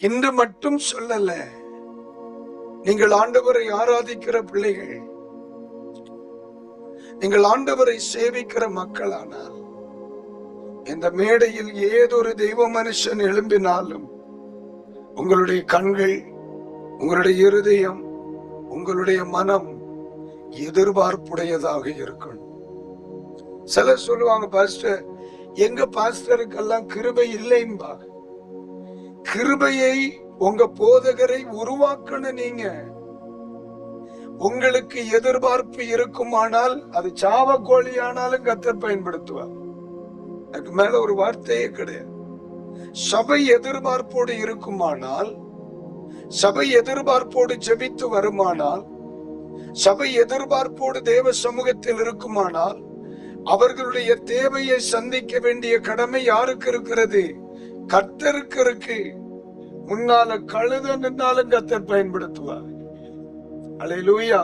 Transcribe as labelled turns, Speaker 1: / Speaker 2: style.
Speaker 1: இன்று மட்டும் சொல்லல, நீங்கள் ஆண்டவரை ஆராதிக்கிற பிள்ளைகள், நீங்கள் ஆண்டவரை சேவிக்கிற மக்களானால், இந்த மேடையில் ஏதொரு தெய்வ மனுஷன் எழும்பினாலும் உங்களுடைய கண்கள், உங்களுடைய இருதயம், உங்களுடைய மனம் எதிர்பார்ப்புடையதாக இருக்கணும். சிலர் சொல்லுவாங்க, பாஸ்டர் எங்க பாஸ்டருக்கெல்லாம் கிருபை இல்லைம்பாங்க. கிருபையை உங்க போதகரை உருவாக்கணும். நீங்க உங்களுக்கு எதிர்பார்ப்பு இருக்குமானால் அது சாவக்கோழி ஆனாலும் கர்த்தர் பயன்படுத்துவார். அதுக்கு மேல ஒரு வார்த்தையே கிடையாது. சபை எதிர்பார்ப்போடு இருக்குமானால், சபை எதிர்பார்ப்போடு ஜெபித்து வருமானால், சபை எதிர்பார்ப்போடு தேவ சமூகத்தில் இருக்குமானால், அவர்களுடைய தேவையை சந்திக்க வேண்டிய கடமை யாருக்கு இருக்கிறது? கர்த்தருக்கு இருக்கு. முன்னால கழுத நின்னாலும் கர்த்தர் பயன்படுத்துவார். அல்லேலூயா.